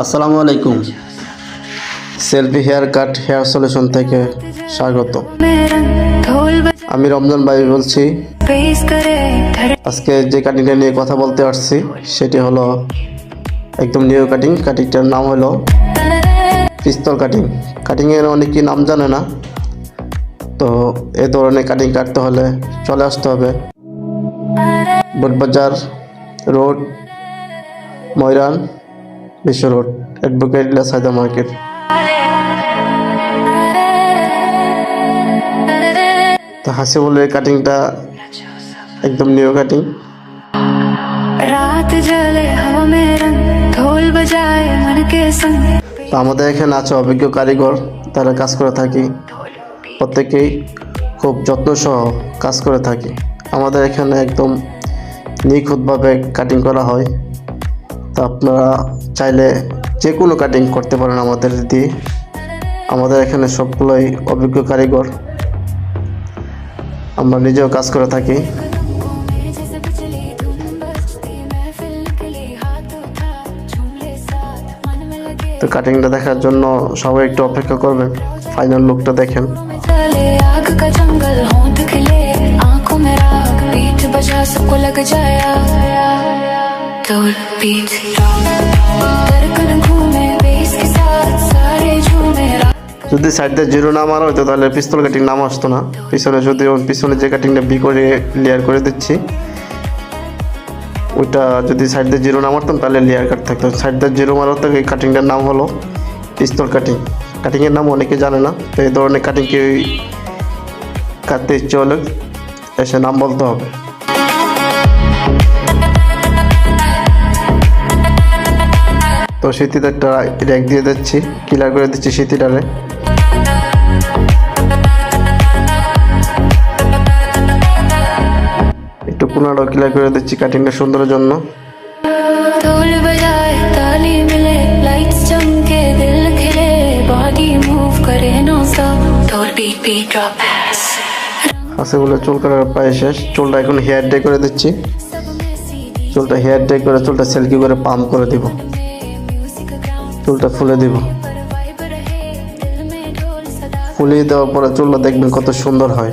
আসসালামু আলাইকুম। Selfie hair cut hair solution থেকে স্বাগত। আমি রমজান ভাই বলছি। আজকে যে কাটিংটা নিয়ে কথা বলতে আসছি সেটি হলো একদম নিউ কাটিং। কাটিংটার নাম হলো পিস্তল কাটিং। কাটিংয়ের অনেকেই নাম জানে না, তো এ ধরনের কাটিং কাটতে হলে চলে আসতে হবে বোটবাজার রোড, ময়রান বিশ্ব রোড, অ্যাডভোকেট সাইদা মার্কেট। তো হাসিবুলের কাটিংটা একদম নিউ কাটিং। তো আমাদের এখানে আছে অভিজ্ঞ কারিগর, তারা কাজ করে থাকি, প্রত্যেকেই খুব যত্ন সহ কাজ করে থাকি। আমাদের এখানে একদম নিখুঁতভাবে কাটিং করা হয়। তো আপনারা চাইলে যে কোনো কাটিং করতে পারেন আমাদের দিয়ে। আমাদের এখানে সবগুলোই অভিজ্ঞ কারিগর, আমরা নিজেও কাজ করে থাকি। তো কাটিংটা দেখার জন্য সবাই একটু অপেক্ষা করবেন, ফাইনাল লুকটা দেখেন। যদি সাইড দিয়ে জিরো না মারা হতো তাহলে পিস্তল কাটিং নাম আসতো না। পিছনে যে কাটিংটা বি করে লেয়ার করে দিচ্ছি, ওইটা যদি সাইড দিয়ে জিরো না মারতাম তাহলে লেয়ার কাট থাকতো। সাইড দিয়ে জিরো মারাতে এই কাটিংটার নাম হলো পিস্তল কাটিং। কাটিংয়ের নাম অনেকে জানে না, তো এই ধরনের কাটিংকে কাটতে ইচ্ছে হলে এসে নাম বলতে হবে। তো সিটিতে একটা র্যাক দিয়ে দিচ্ছি, ক্লিয়ার করে দিচ্ছি সিটিটারে। একটু পুনরায় ক্লিয়ার করে দিচ্ছি কাটিংটা সুন্দরের জন্য। হাসিবুলের চুল কাটার প্রায় শেষ। চুলটা এখন হেয়ার ড্রাই করে দিচ্ছি। চুলটা হেয়ার ড্রাই করে চুলটা সিল্কি করে পাম্প করে দিব, চুলটা ফুলে দিব। ফুলিয়ে দেওয়ার পরে চুলটা দেখবেন কত সুন্দর হয়।